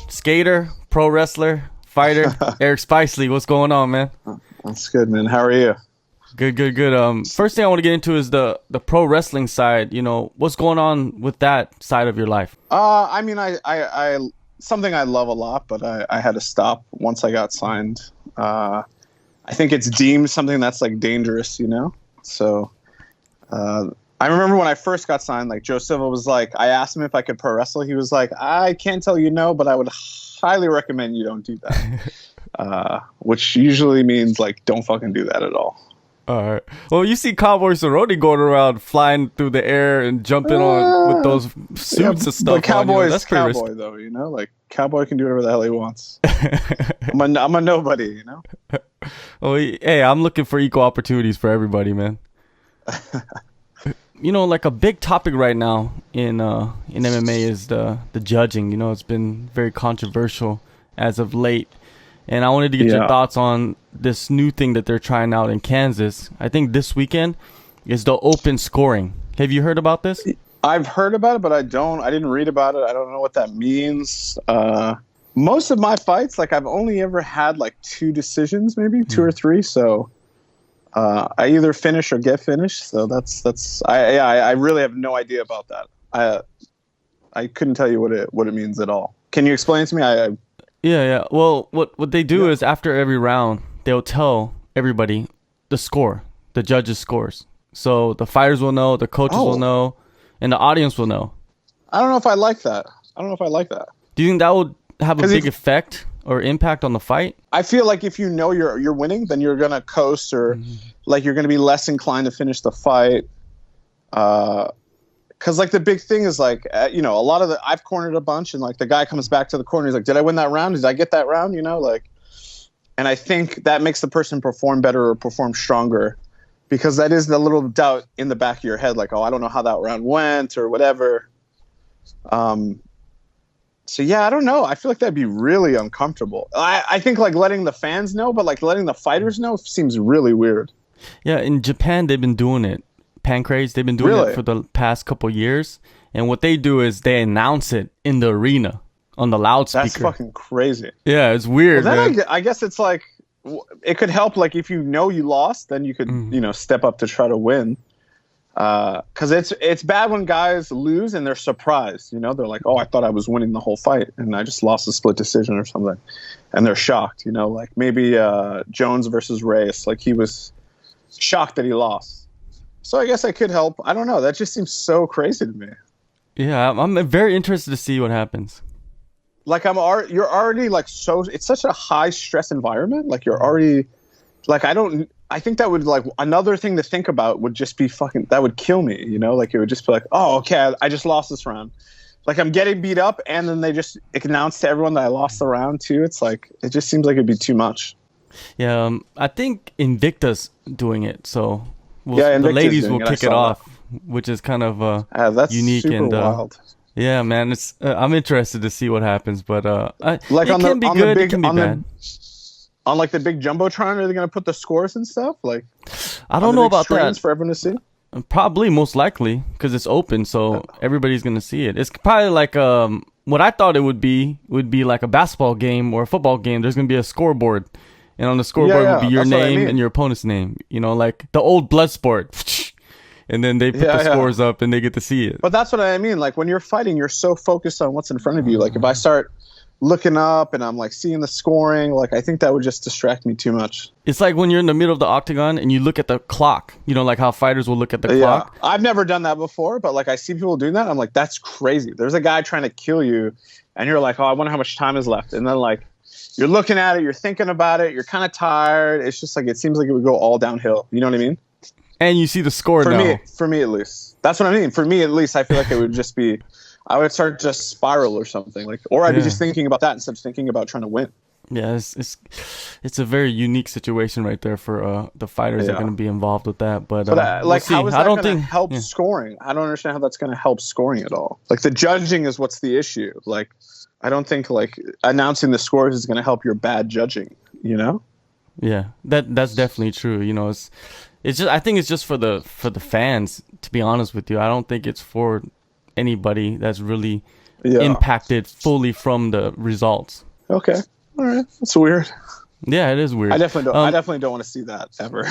Skater, pro wrestler, fighter, Eric Spicely. What's going on, man? That's good, man. How are you? Good. First thing I want to get into is the pro wrestling side. You know, what's going on with that side of your life? I mean, I something I love a lot, but I had to stop once I got signed. I think it's deemed something that's like dangerous, you know? So, I remember when I first got signed, like Joe Silva was like, I asked him if I could pro wrestle. He was like, I can't tell you no, but I would highly recommend you don't do that. Which usually means like, don't fucking do that at all. All right. Well, you see Cowboy Cerrone going around flying through the air and jumping on with those suits and stuff. But Cowboy's that's Cowboy, risky. though, you know? Like, Cowboy can do whatever the hell he wants. I'm a nobody, you know? Well, hey, I'm looking for equal opportunities for everybody, man. You know, like a big topic right now in MMA is the judging. You know, it's been very controversial as of late. And I wanted to get your thoughts on this new thing that they're trying out in Kansas. I think this weekend is the open scoring. Have you heard about this? I've heard about it, but I didn't read about it. I don't know what that means. Most of my fights, like I've only ever had like 2 decisions, maybe 2 or 3. So I either finish or get finished. So I really have no idea about that. I couldn't tell you what it means at all. Can you explain it to me? Yeah. Well, what they do is after every round, they'll tell everybody the score, the judges' scores. So the fighters will know, the coaches will know, and the audience will know. I don't know if I like that. Do you think that would have a big effect or impact on the fight? I feel like if you know you're winning, then you're gonna coast or like you're gonna be less inclined to finish the fight. Because like the big thing is like you know, a lot of I've cornered a bunch and like the guy comes back to the corner, he's like, did I win that round? Did I get that round? You know, like, and I think that makes the person perform better or perform stronger, because that is the little doubt in the back of your head, like, oh, I don't know how that round went or whatever. So yeah, I don't know. I feel like that'd be really uncomfortable. I think like letting the fans know, but like letting the fighters know seems really weird. Yeah, in Japan they've been doing it. Pancrase, they've been doing it for the past couple years, and what they do is they announce it in the arena on the loudspeaker. That's fucking crazy. Yeah, it's weird. Well, man. I guess it's like it could help. Like if you know you lost, then you could you know step up to try to win. Because it's bad when guys lose and they're surprised. You know, they're like, oh, I thought I was winning the whole fight and I just lost a split decision or something, and they're shocked. You know, like maybe Jones versus Reyes. Like he was shocked that he lost. So I guess I could help. I don't know. That just seems so crazy to me. Yeah, I'm very interested to see what happens. Like you're already like it's such a high stress environment. Like you're already like I think that would like another thing to think about would just be that would kill me. You know, like it would just be like, oh, okay, I just lost this round. Like I'm getting beat up and then they just announce to everyone that I lost the round too. It's like, it just seems like it'd be too much. Yeah, I think Invicta's doing it. So the ladies will kick it off, which is kind of that's unique super and wild. Yeah, man, it's I'm interested to see what happens, but like it can be good, it can be bad. On like the big jumbotron, are they gonna put the scores and stuff? Like, I don't know about that. For everyone to see. Probably, most likely, because it's open, so everybody's gonna see it. It's probably like what I thought it would be like a basketball game or a football game. There's gonna be a scoreboard. And on the scoreboard would be your name and your opponent's name. You know, like the old blood sport. And then they put the scores up and they get to see it. But that's what I mean. Like when you're fighting, you're so focused on what's in front of you. Like if I start looking up and I'm like seeing the scoring, like I think that would just distract me too much. It's like when you're in the middle of the octagon and you look at the clock. You know, like how fighters will look at the clock. I've never done that before, but like I see people doing that. I'm like, that's crazy. There's a guy trying to kill you and you're like, oh, I wonder how much time is left. And then like, you're looking at it, you're thinking about it, you're kind of tired. It's just like, it seems like it would go all downhill. You know what I mean? And you see the score now. For me, at least. That's what I mean. For me, at least, I feel like it would just be, I would start to spiral or something. Like, or I'd be just thinking about that instead of thinking about trying to win. Yeah, it's a very unique situation right there for the fighters that are going to be involved with that. But like, we'll see. How is that going to help scoring? I don't understand how that's going to help scoring at all. Like, the judging is what's the issue. Like, I don't think like announcing the scores is going to help your bad judging. You know? Yeah, that's definitely true. You know, it's just I think it's just for the fans. To be honest with you, I don't think it's for anybody that's really impacted fully from the results. Okay. All right. That's weird. Yeah, it is weird. I definitely don't want to see that ever.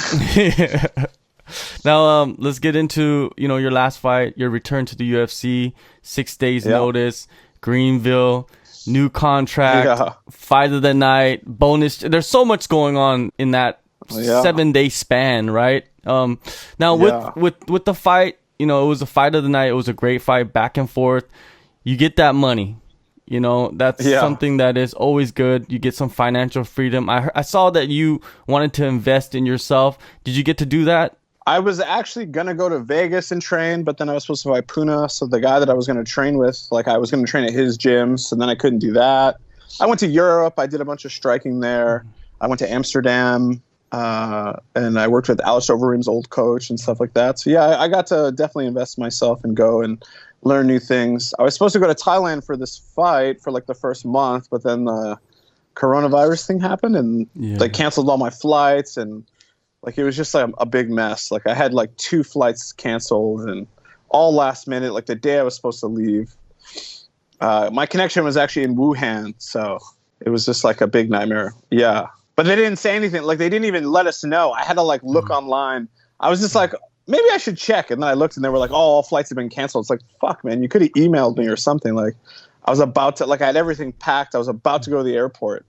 Now, let's get into, your last fight, your return to the UFC, 6 days notice, Greenville, new contract, fight of the night, bonus. There's so much going on in that 7-day span, right? Now with the fight, it was a fight of the night. It was a great fight, back and forth. You get that money. That's something that is always good. You get some financial freedom. I saw that you wanted to invest in yourself. Did you get to do that? I was actually going to go to Vegas and train, but then I was supposed to fight Puna. So the guy that I was going to train with, I was going to train at his gym. So then I couldn't do that. I went to Europe. I did a bunch of striking there. I went to Amsterdam, and I worked with Alice Overeem's old coach and stuff like that. So yeah, I got to definitely invest in myself and go and learn new things. I was supposed to go to Thailand for this fight for the first month, but then the coronavirus thing happened and they canceled all my flights, and it was just a big mess. I had 2 flights canceled and all last minute, the day I was supposed to leave. My connection was actually in Wuhan, so it was just a big nightmare. Yeah. But they didn't say anything. They didn't even let us know. I had to look online. I was just maybe I should check. And then I looked and they were all flights have been canceled. It's fuck, man, you could have emailed me or something. I was about to, I had everything packed. I was about to go to the airport.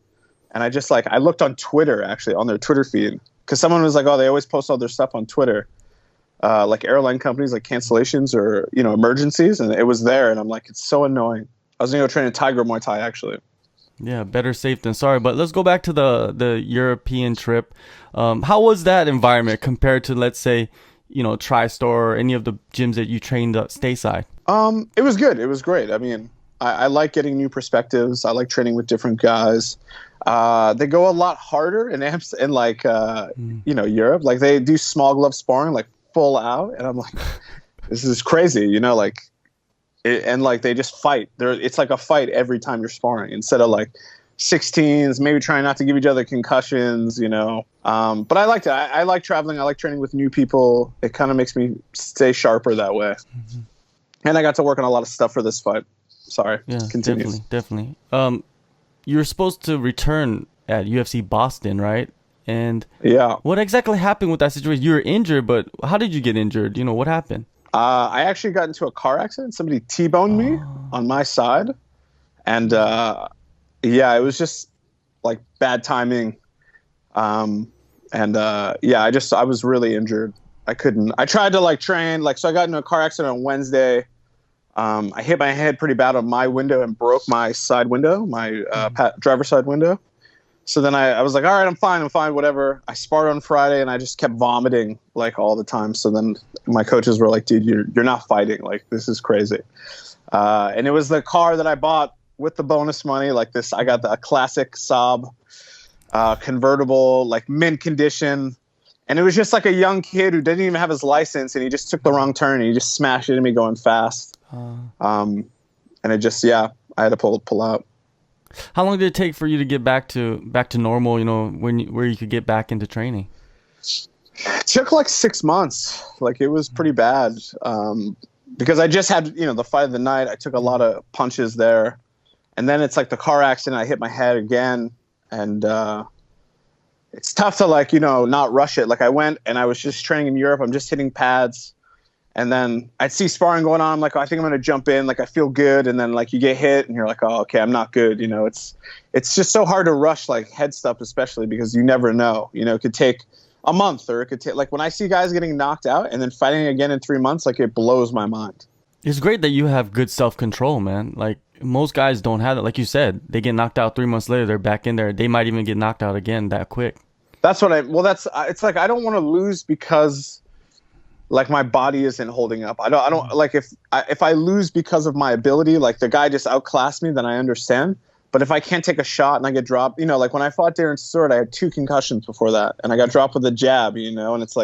And I just I looked on Twitter, actually, on their Twitter feed. Because someone was oh, they always post all their stuff on Twitter. Airline companies, cancellations or, emergencies. And it was there. And I'm it's so annoying. I was going to go train in Tiger Muay Thai, actually. Yeah, better safe than sorry. But let's go back to the European trip. How was that environment compared to, let's say, TriStar or any of the gyms that you trained stateside? It was good. It was great. I mean, I like getting new perspectives. I like training with different guys. They go a lot harder in Europe. They do small glove sparring, full out. And I'm this is crazy, they just fight. It's a fight every time you're sparring instead of 16s, maybe trying not to give each other concussions, But I liked it. I like traveling. I like training with new people. It kind of makes me stay sharper that way. Mm-hmm. And I got to work on a lot of stuff for this fight. Sorry. Yeah, continue. Definitely. You were supposed to return at UFC Boston, right? And what exactly happened with that situation? You were injured, but how did you get injured? What happened? I actually got into a car accident. Somebody T-boned me on my side. And it was just bad timing. I was really injured. I tried to train. So I got into a car accident on Wednesday. I hit my head pretty bad on my window and broke my side window, my driver's side window. So then I was all right, I'm fine, whatever. I sparred on Friday and I just kept vomiting all the time. So then my coaches were dude, you're not fighting. This is crazy. And it was the car that I bought with the bonus money. I got a classic Saab convertible, mint condition. And it was just a young kid who didn't even have his license, and he just took the wrong turn and he just smashed into me going fast. And it just, I had to pull out. How long did it take for you to get back to normal, where you could get back into training? It took 6 months. It was pretty bad. Because I just had, the fight of the night. I took a lot of punches there. And then it's the car accident. I hit my head again. And it's tough to not rush it. I went and I was just training in Europe. I'm just hitting pads. And then I'd see sparring going on. I'm I think I'm going to jump in. I feel good. And then you get hit and you're oh, okay, I'm not good. It's just so hard to rush head stuff, especially because you never know. It could take a month, or it could take when I see guys getting knocked out and then fighting again in 3 months, it blows my mind. It's great that you have good self-control, man. Most guys don't have it. Like you said, they get knocked out 3 months later, they're back in there. They might even get knocked out again that quick. It's I don't want to lose because my body isn't holding up. I don't if I lose because of my ability, the guy just outclassed me, then I understand. But if I can't take a shot and I get dropped, when I fought Darren Stewart, I had 2 concussions before that, and I got dropped with a jab, and it's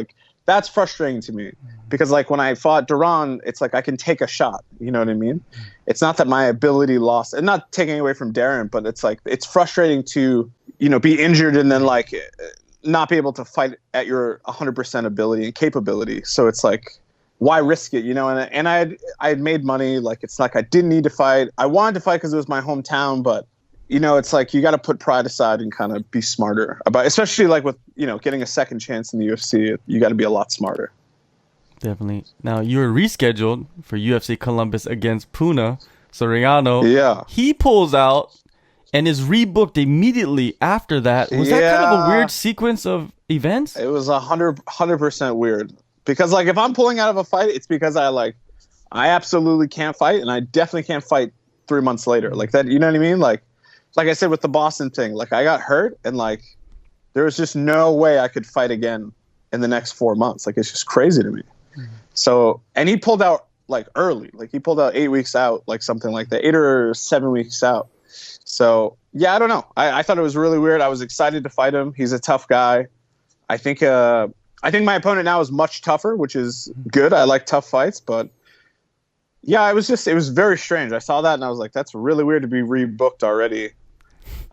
that's frustrating to me because when I fought Duran, it's I can take a shot. You know what I mean? It's not that my ability lost, and not taking away from Darren, but it's it's frustrating to be injured and then not be able to fight at your 100% ability and capability. So it's why risk it, and I had made money. Like, it's like I didn't need to fight. I wanted to fight because it was my hometown, but it's like you got to put pride aside and kind of be smarter about, especially like with getting a second chance in the UFC. You got to be a lot smarter. Definitely. Now, you were rescheduled for UFC Columbus against Puna Soriano. Yeah. He pulls out and is rebooked immediately after that. Was that kind of a weird sequence of events? It was 100% weird. Because, like, if I'm pulling out of a fight, it's because I absolutely can't fight, and I definitely can't fight 3 months later. Like that, you know what I mean? Like I said with the Boston thing, like, I got hurt, and, like, there was just no way I could fight again in the next 4 months. Like, it's just crazy to me. So, and he pulled out like early, like he pulled out 8 weeks out, like something like that, 8 or 7 weeks out. So yeah, I don't know. I thought it was really weird. I was excited to fight him. He's a tough guy. I think my opponent now is much tougher, which is good. I like tough fights, but yeah, it was very strange. I saw that and I was like, that's really weird to be rebooked already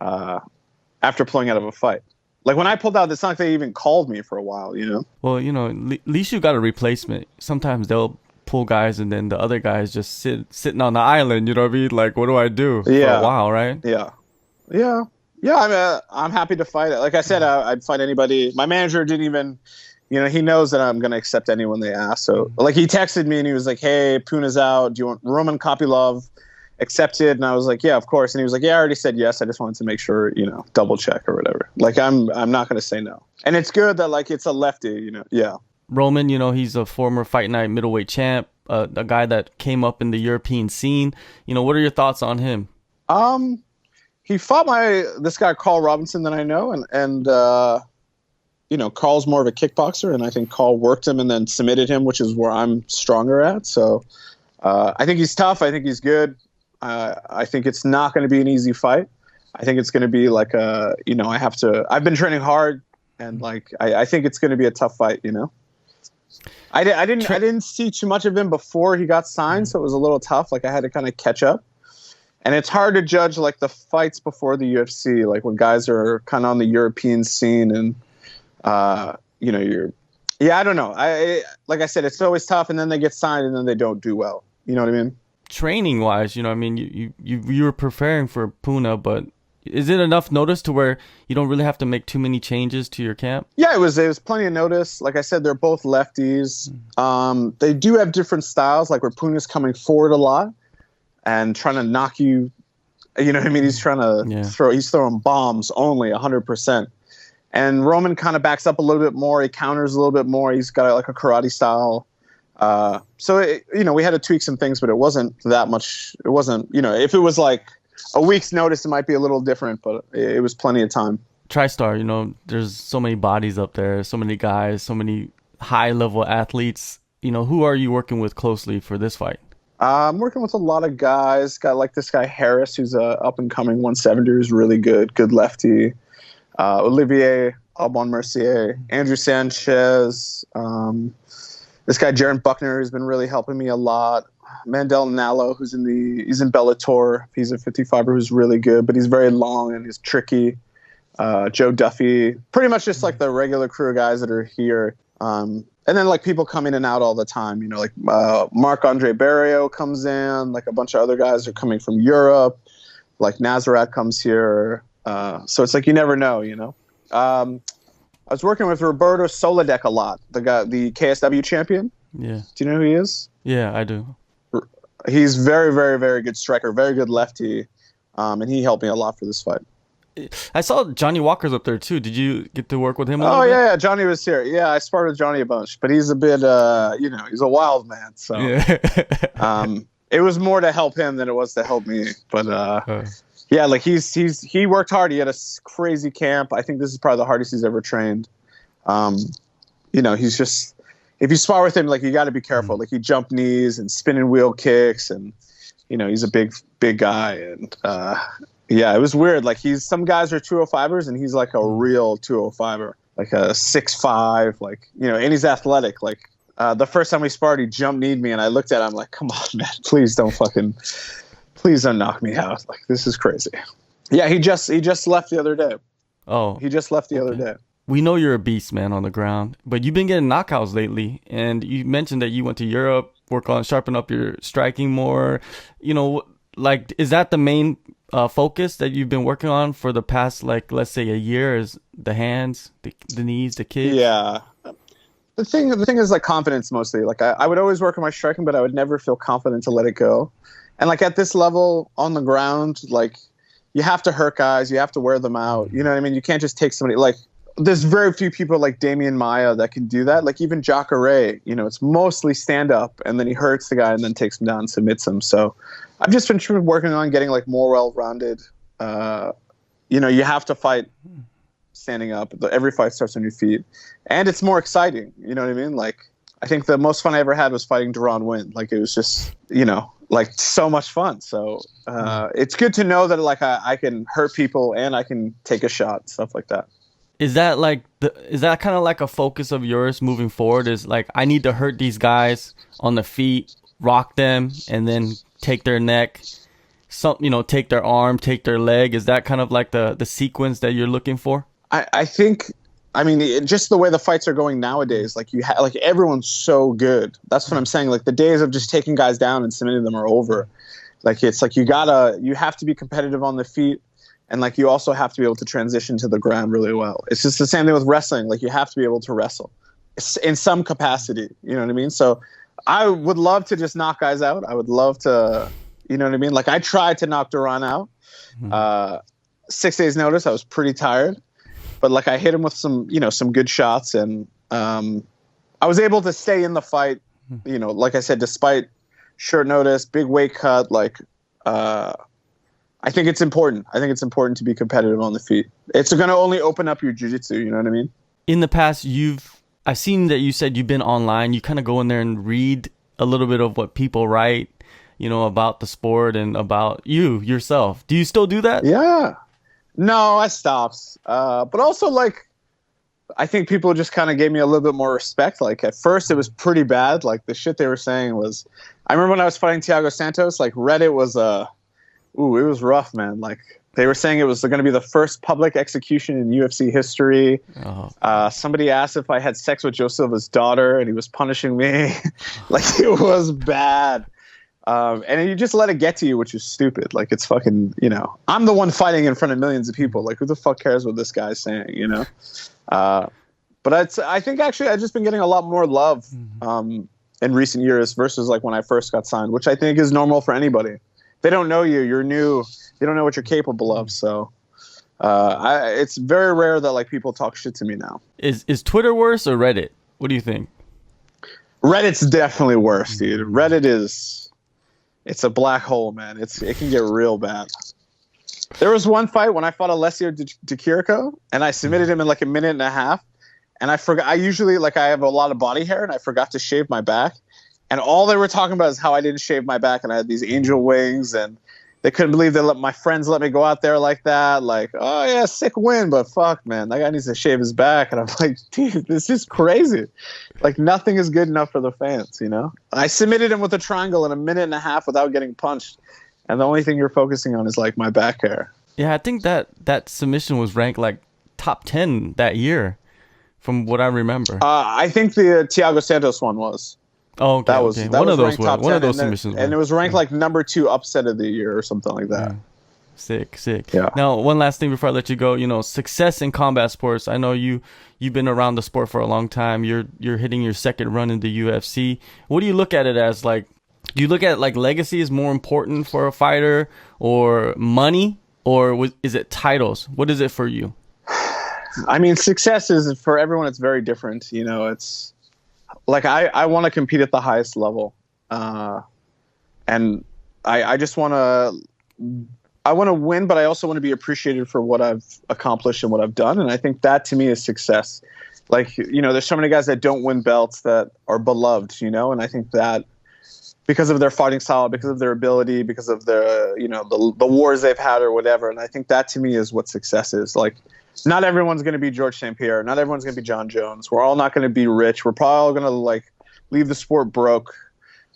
after pulling out of a fight. Like, when I pulled out, it's not like they even called me for a while, Well, at least you got a replacement. Sometimes they'll pull guys and then the other guys just sitting on the island, you know what I mean? Like, what do I do? Yeah. For a while, right? Yeah. I'm happy to fight it. Like I said, I'd fight anybody. My manager didn't even, he knows that I'm going to accept anyone they ask. So, like, he texted me and he was like, hey, Puna's out. Do you want Roman Kopylov? Accepted? And I was like, yeah, of course. And he was like, yeah, I already said yes. I just wanted to make sure, double check or whatever. Like, I'm not going to say no. And it's good that, like, it's a lefty, Yeah. Roman, he's a former Fight Night middleweight champ, a guy that came up in the European scene. What are your thoughts on him? He fought this guy Carl Robinson that I know, and Carl's more of a kickboxer, and I think Carl worked him and then submitted him, which is where I'm stronger at. So I think he's tough. I think he's good. I think it's not going to be an easy fight. I think it's going to be like I've been training hard, and like I think it's going to be a tough fight. I didn't see too much of him before he got signed, so it was a little tough. Like, I had to kind of catch up, and it's hard to judge like the fights before the UFC, like when guys are kind of on the European scene, and I don't know. Like I said, it's always tough, and then they get signed, and then they don't do well. You know what I mean? Training wise, you were preparing for Puna, but is it enough notice to where you don't really have to make too many changes to your camp? Yeah, it was plenty of notice. Like I said, they're both lefties. They do have different styles, like where Puna's coming forward a lot and trying to knock you. You know what I mean? He's trying to he's throwing bombs only 100%. And Roman kind of backs up a little bit more. He counters a little bit more. He's got like a karate style. So we had to tweak some things, but it wasn't that much. It wasn't, if it was like a week's notice, it might be a little different, but it was plenty of time. TriStar, there's so many bodies up there, so many guys, so many high-level athletes. Who are you working with closely for this fight? I'm working with a lot of guys. Got like this guy Harris, who's a up-and-coming 170, who's really good lefty. Olivier Albon-Mercier, Andrew Sanchez, this guy Jaron Buckner has been really helping me a lot. Mandel Nallo, he's in Bellator. He's a 55er who's really good, but he's very long and he's tricky. Joe Duffy, pretty much just like the regular crew of guys that are here. And then like people come in and out all the time, like Marc-Andre Barrio comes in, like a bunch of other guys are coming from Europe, like Nazareth comes here. So it's like you never know, I was working with Roberto Soledec a lot, the KSW champion. Yeah. Do you know who he is? Yeah, I do. He's very, very, very good striker, very good lefty, and he helped me a lot for this fight. I saw Johnny Walker's up there too. Did you get to work with him? Yeah, Johnny was here. Yeah, I sparred with Johnny a bunch, but he's a bit, he's a wild man. So, it was more to help him than it was to help me. But yeah, like he worked hard. He had a crazy camp. I think this is probably the hardest he's ever trained. He's just, if you spar with him, like, you got to be careful. Like, he jump knees and spinning wheel kicks, and he's a big guy. And yeah, it was weird. Like, some guys are 205ers, and he's like a real 205er, like a 6'5", like, and he's athletic. Like, the first time we sparred, he jump kneed me, and I looked at him like, come on, man, please don't knock me out. Like, this is crazy. Yeah, he just left the other day. Oh, he just left the other day. we know you're a beast, man, on the ground, but you've been getting knockouts lately, and you mentioned that you went to Europe, work on sharpen up your striking more. You know, like, is that the main focus that you've been working on for the past, like, let's say a year? Is the hands, the knees, the kicks? Yeah. The thing is like confidence mostly. Like I would always work on my striking, but I would never feel confident to let it go. And like at this level on the ground, like you have to hurt guys, you have to wear them out. You know what I mean? You can't just take somebody like there's very few people like Damian Maia that can do that. Like even Jacare, you know, it's mostly stand up and then he hurts the guy and then takes him down, submits him. So I've just been working on getting like more well-rounded. You know, you have to fight standing up. Every fight starts on your feet. And it's more exciting. You know what I mean? Like, I think the most fun I ever had was fighting Deron Winn. Like, it was just, you know, like so much fun. So it's good to know that like I can hurt people and I can take a shot, stuff like that. Is that like is that kind of like a focus of yours moving forward? Is like, I need to hurt these guys on the feet, rock them, and then take their neck, you know, take their arm, take their leg. Is that kind of like the sequence that you're looking for? I think, I mean, just the way the fights are going nowadays, like like everyone's so good. That's what I'm saying. Like the days of just taking guys down and submitting them are over. Like it's like you have to be competitive on the feet, and like you also have to be able to transition to the ground really well. It's just the same thing with wrestling. Like you have to be able to wrestle in some capacity. You know what I mean? So I would love to just knock guys out. I would love to, you know what I mean? Like I tried to knock Duran out. 6 days notice, I was pretty tired. But like I hit him with some good shots, and I was able to stay in the fight. You know, like I said, despite short notice, big weight cut. Like I think it's important. I think it's important to be competitive on the feet. It's going to only open up your jiu-jitsu. You know what I mean? In the past, I've seen that you said you've been online. You kind of go in there and read a little bit of what people write, you know, about the sport and about you yourself. Do you still do that? Yeah. No, I stopped. But also, like, I think people just kind of gave me a little bit more respect. Like, at first, it was pretty bad. Like, the shit they were saying was... I remember when I was fighting Thiago Santos, like, Reddit was... it was rough, man. Like, they were saying it was going to be the first public execution in UFC history. Oh. Somebody asked if I had sex with Joe Silva's daughter, and he was punishing me. Like, it was bad. And you just let it get to you, which is stupid. Like, it's fucking, you know, I'm the one fighting in front of millions of people. Like, who the fuck cares what this guy's saying, you know? But I think actually I've just been getting a lot more love in recent years versus like when I first got signed, which I think is normal for anybody. They don't know you. You're new. They don't know what you're capable of. So it's very rare that like people talk shit to me now. Is Twitter worse or Reddit? What do you think? Reddit's definitely worse, dude. Reddit it's a black hole, man. It can get real bad. There was one fight when I fought Alessio Di Chirico, and I submitted him in like a minute and a half. And I forgot. I usually I have a lot of body hair, and I forgot to shave my back. And all they were talking about is how I didn't shave my back, and I had these angel wings, and they couldn't believe my friends let me go out there like that. Like, oh yeah, sick win, but fuck, man, that guy needs to shave his back. And I'm like, dude, this is crazy. Like, nothing is good enough for the fans, you know? I submitted him with a triangle in a minute and a half without getting punched, and the only thing you're focusing on is like my back hair. Yeah, I think that submission was ranked like top 10 that year, from what I remember. I think the Thiago Santos one was. Oh, okay. That was one of those submissions, and it was ranked like number 2 upset of the year or something like that. Yeah. Sick. Yeah. Now, one last thing before I let you go. You know, success in combat sports. I know you've been around the sport for a long time. You're hitting your second run in the UFC. What do you look at it as? Like, do you look at like legacy is more important for a fighter, or money, or is it titles? What is it for you? I mean, success is for everyone. It's very different. You know, it's. Like I want to compete at the highest level, and I just want to win, but I also want to be appreciated for what I've accomplished and what I've done, and I think that to me is success. Like, you know, there's so many guys that don't win belts that are beloved, you know, and I think that because of their fighting style, because of their ability, because of the, you know, the wars they've had or whatever, and I think that to me is what success is. Like, not everyone's going to be George St. Pierre. Not everyone's going to be John Jones. We're all not going to be rich. We're probably all going to like leave the sport broke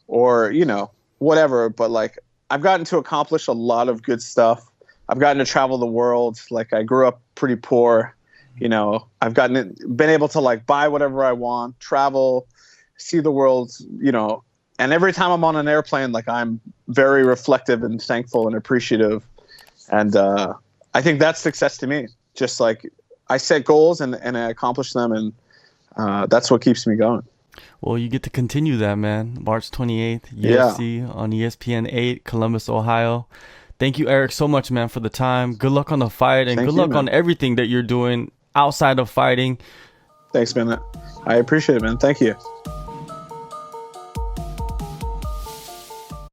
or, you know, whatever. But like, I've gotten to accomplish a lot of good stuff. I've gotten to travel the world. Like, I grew up pretty poor. I've been able to like buy whatever I want, travel, see the world, and every time I'm on an airplane, like I'm very reflective and thankful and appreciative. And I think that's success to me. Just like I set goals and I accomplish them, and that's what keeps me going. Well, you get to continue that, man. March 28th, UFC on ESPN 8, Columbus, Ohio. Thank you, Eric, so much, man, for the time. Good luck on the fight, and good luck on everything that you're doing outside of fighting. Thanks, man. I appreciate it, man. Thank you.